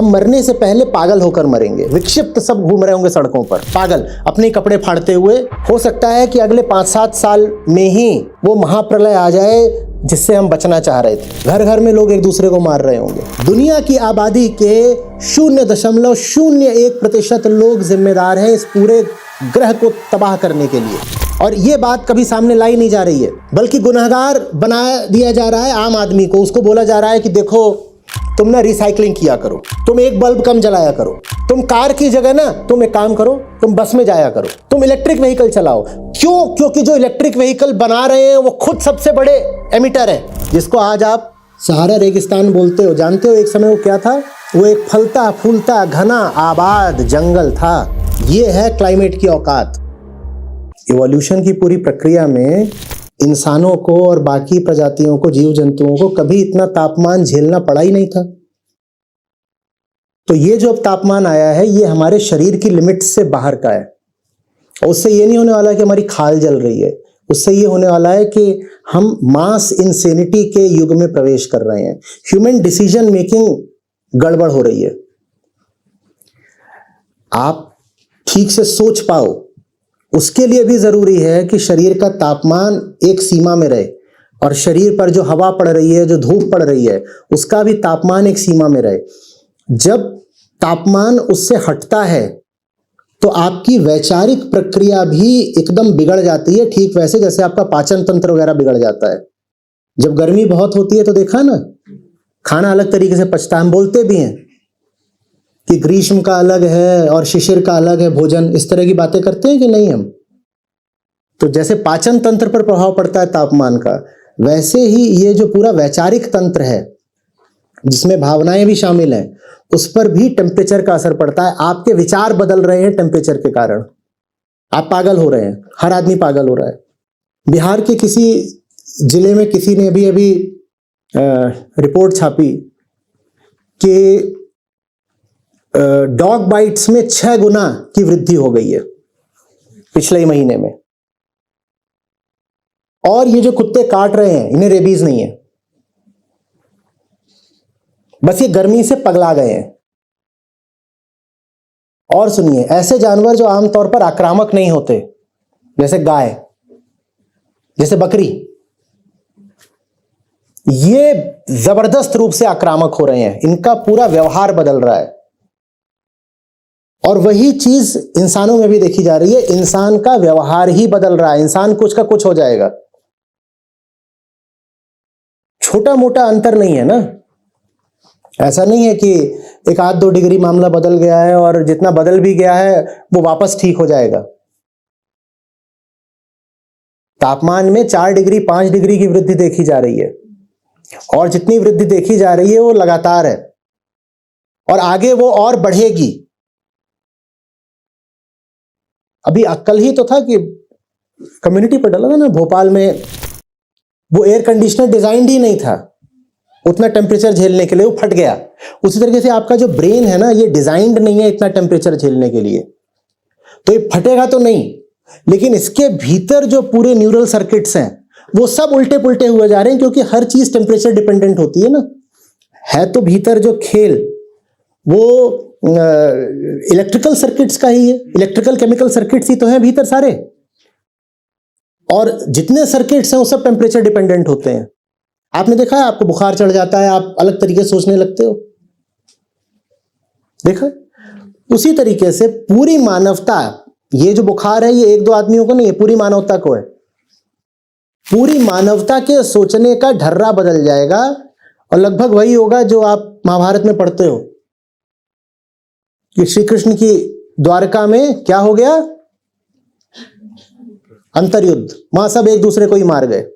हम मरने से पहले पागल होकर मरेंगे, विक्षिप्त सब घूम रहे होंगे सड़कों पर, पागल अपने कपड़े फाड़ते हुए। हो सकता है कि अगले 5-7 साल में ही वो महाप्रलय आ जाए जिससे हम बचना चाह रहे थे। घर घर में लोग एक दूसरे को मार रहे होंगे। दुनिया की आबादी के 0.01% लोग जिम्मेदार हैं इस पूरे ग्रह को तबाह करने के लिए, और ये बात कभी सामने लाई नहीं जा रही है, बल्कि गुनहगार बना दिया जा रहा है आम आदमी को। उसको बोला जा रहा है कि देखो तुम ना रिसाइकलिंग किया करो, तुम एक बल्ब कम जलाया करो, तुम कार की जगह ना तुम एक काम करो, तुम बस में जाया करो, तुम इलेक्ट्रिक व्हीकल चलाओ। क्यों? क्योंकि जो इलेक्ट्रिक व्हीकल बना रहे हैं वो खुद सबसे बड़े एमिटर है, जिसको आज आप सहारा रेगिस्तान बोलते हो। जानते हो एक समय वो क्या था? वो एक फलता फूलता घना आबाद जंगल था। ये है क्लाइमेट की औकात। इवोल्यूशन की पूरी प्रक्रिया में इंसानों को और बाकी प्रजातियों को, जीव जंतुओं को कभी इतना तापमान झेलना पड़ा ही नहीं था। तो ये जो अब तापमान आया है ये हमारे शरीर की लिमिट से बाहर का है। और उससे ये नहीं होने वाला कि हमारी खाल जल रही है, उससे ये होने वाला है कि हम मास इंसेनिटी के युग में प्रवेश कर रहे हैं। ह्यूमन डिसीजन मेकिंग गड़बड़ हो रही है। आप ठीक से सोच पाओ उसके लिए भी जरूरी है कि शरीर का तापमान एक सीमा में रहे, और शरीर पर जो हवा पड़ रही है, जो धूप पड़ रही है, उसका भी तापमान एक सीमा में रहे। जब तापमान उससे हटता है तो आपकी वैचारिक प्रक्रिया भी एकदम बिगड़ जाती है, ठीक वैसे जैसे आपका पाचन तंत्र वगैरह बिगड़ जाता है। जब गर्मी बहुत होती है तो देखा ना, खाना अलग तरीके से पचता है। हम बोलते भी हैं कि ग्रीष्म का अलग है और शिशिर का अलग है भोजन, इस तरह की बातें करते हैं कि नहीं हम? तो जैसे पाचन तंत्र पर प्रभाव पड़ता है तापमान का, वैसे ही ये जो पूरा वैचारिक तंत्र है जिसमें भावनाएं भी शामिल हैं, उस पर भी टेम्परेचर का असर पड़ता है। आपके विचार बदल रहे हैं टेम्परेचर के कारण, आप पागल हो रहे हैं, हर आदमी पागल हो रहा है। बिहार के किसी जिले में किसी ने अभी रिपोर्ट छापी कि डॉग बाइट्स में 6 गुना की वृद्धि हो गई है पिछले ही महीने में। और ये जो कुत्ते काट रहे हैं इन्हें रेबीज नहीं है, बस ये गर्मी से पगला गए हैं। और सुनिए, ऐसे जानवर जो आमतौर पर आक्रामक नहीं होते, जैसे गाय, जैसे बकरी, ये जबरदस्त रूप से आक्रामक हो रहे हैं। इनका पूरा व्यवहार बदल रहा है। और वही चीज इंसानों में भी देखी जा रही है। इंसान का व्यवहार ही बदल रहा है। इंसान कुछ का कुछ हो जाएगा। छोटा मोटा अंतर नहीं है ना। ऐसा नहीं है कि 1-2 डिग्री मामला बदल गया है और जितना बदल भी गया है वो वापस ठीक हो जाएगा। तापमान में 4 डिग्री 5 डिग्री की वृद्धि देखी जा रही है, और जितनी वृद्धि देखी जा रही है वो लगातार है, और आगे वो और बढ़ेगी। अभी कल ही तो था कि कम्युनिटी पर डाला था ना, भोपाल में वो एयर कंडीशनर डिजाइंड ही नहीं था उतना टेम्परेचर झेलने के लिए, वो फट गया। उसी तरीके से आपका जो ब्रेन है ना, ये डिजाइंड नहीं है इतना टेम्परेचर झेलने के लिए, तो ये फटेगा तो नहीं, लेकिन इसके भीतर जो पूरे न्यूरल सर्किट्स हैं वो सब उल्टे पुल्टे हुए जा रहे हैं, क्योंकि हर चीज टेम्परेचर डिपेंडेंट होती है ना। है तो भीतर जो खेल वो इलेक्ट्रिकल सर्किट्स का ही है, इलेक्ट्रिकल केमिकल सर्किट्स ही तो हैं भीतर सारे, और जितने सर्किट्स हैं वो सब टेम्परेचर डिपेंडेंट होते हैं। आपने देखा है, आपको बुखार चढ़ जाता है, आप अलग तरीके से सोचने लगते हो, देखा? उसी तरीके से पूरी मानवता, ये जो बुखार है ये 1-2 आदमियों को नहीं है, पूरी मानवता को है। पूरी मानवता के सोचने का ढर्रा बदल जाएगा, और लगभग वही होगा जो आप महाभारत में पढ़ते हो कि श्री कृष्ण की द्वारका में क्या हो गया? अंतर्युद्ध, वहां सब एक दूसरे को ही मार गए।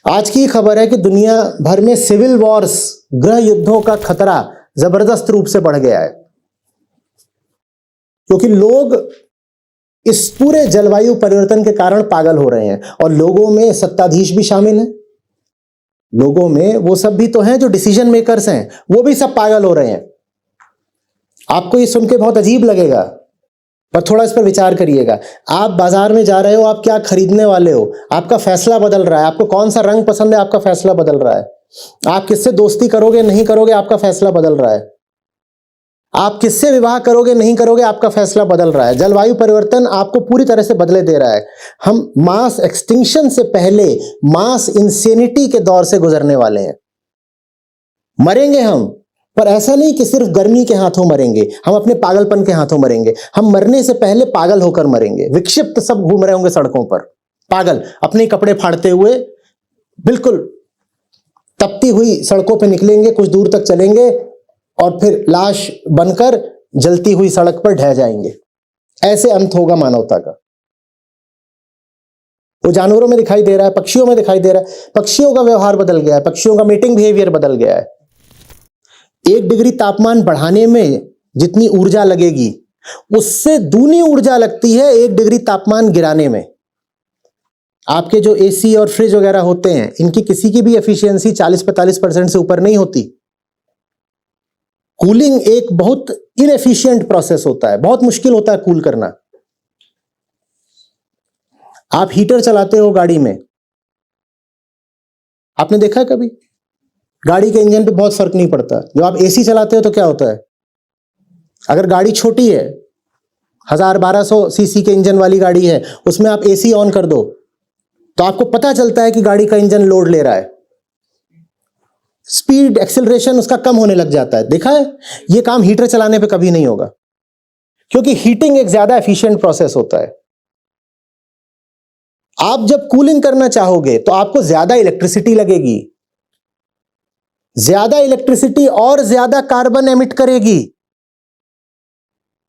आज की खबर है कि दुनिया भर में सिविल वॉर्स, गृह युद्धों का खतरा जबरदस्त रूप से बढ़ गया है, क्योंकि लोग इस पूरे जलवायु परिवर्तन के कारण पागल हो रहे हैं। और लोगों में सत्ताधीश भी शामिल हैं, लोगों में वो सब भी तो हैं जो डिसीजन मेकर्स हैं, वो भी सब पागल हो रहे हैं। आपको ये सुन के बहुत अजीब लगेगा, पर थोड़ा इस पर विचार करिएगा। आप बाजार में जा रहे हो, आप क्या खरीदने वाले हो, आपका फैसला बदल रहा है। आपको कौन सा रंग पसंद है, आपका फैसला बदल रहा है। आप किससे दोस्ती करोगे नहीं करोगे, आपका फैसला बदल रहा है। आप किससे विवाह करोगे नहीं करोगे आपका फैसला बदल रहा है। जलवायु परिवर्तन आपको पूरी तरह से बदले दे रहा है। हम मास एक्सटिंक्शन से पहले मास इंसेनिटी के दौर से गुजरने वाले हैं। मरेंगे हम, पर ऐसा नहीं कि सिर्फ गर्मी के हाथों मरेंगे, हम अपने पागलपन के हाथों मरेंगे। हम मरने से पहले पागल होकर मरेंगे। विक्षिप्त सब घूम रहे होंगे सड़कों पर, पागल, अपने कपड़े फाड़ते हुए, बिल्कुल तपती हुई सड़कों पर निकलेंगे, कुछ दूर तक चलेंगे और फिर लाश बनकर जलती हुई सड़क पर ढह जाएंगे। ऐसे अंत होगा मानवता का। वो जानवरों में दिखाई दे रहा है, पक्षियों में दिखाई दे रहा है। पक्षियों का व्यवहार बदल गया है, पक्षियों का मीटिंग बिहेवियर बदल गया है। 1 डिग्री तापमान बढ़ाने में जितनी ऊर्जा लगेगी उससे दूनी ऊर्जा लगती है 1 डिग्री तापमान गिराने में। आपके जो एसी और फ्रिज वगैरह होते हैं, इनकी किसी की भी एफिशिएंसी 40-45% से ऊपर नहीं होती। कूलिंग एक बहुत इनएफिशिएंट प्रोसेस होता है, बहुत मुश्किल होता है कूल करना। आप हीटर चलाते हो गाड़ी में, आपने देखा है कभी? गाड़ी के इंजन पे बहुत फर्क नहीं पड़ता। जब आप एसी चलाते हो तो क्या होता है, अगर गाड़ी छोटी है, 1000-1200 सीसी के इंजन वाली गाड़ी है, उसमें आप एसी ऑन कर दो तो आपको पता चलता है कि गाड़ी का इंजन लोड ले रहा है। स्पीड, एक्सेलरेशन उसका कम होने लग जाता है। देखा है? यह काम हीटर चलाने पे कभी नहीं होगा, क्योंकि हीटिंग एक ज्यादा एफिशिएंट प्रोसेस होता है। आप जब कूलिंग करना चाहोगे तो आपको ज्यादा इलेक्ट्रिसिटी लगेगी। ज्यादा इलेक्ट्रिसिटी और ज्यादा कार्बन एमिट करेगी।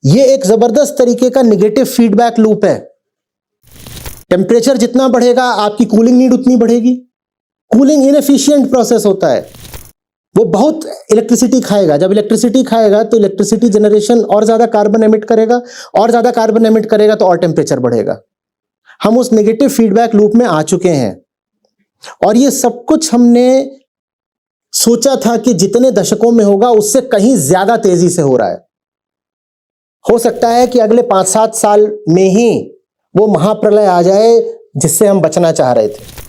यह एक जबरदस्त तरीके का नेगेटिव फीडबैक लूप है। टेम्परेचर जितना बढ़ेगा आपकी कूलिंग नीड उतनी बढ़ेगी। कूलिंग इनएफिशिएंट प्रोसेस होता है, वो बहुत इलेक्ट्रिसिटी खाएगा। जब इलेक्ट्रिसिटी खाएगा तो इलेक्ट्रिसिटी जनरेशन और ज्यादा कार्बन एमिट करेगा, और ज्यादा कार्बन एमिट करेगा तो और टेम्परेचर बढ़ेगा। हम उस नेगेटिव फीडबैक लूप में आ चुके हैं, और ये सब कुछ हमने सोचा था कि जितने दशकों में होगा उससे कहीं ज्यादा तेजी से हो रहा है। हो सकता है कि अगले 5-7 साल में ही वो महाप्रलय आ जाए जिससे हम बचना चाह रहे थे।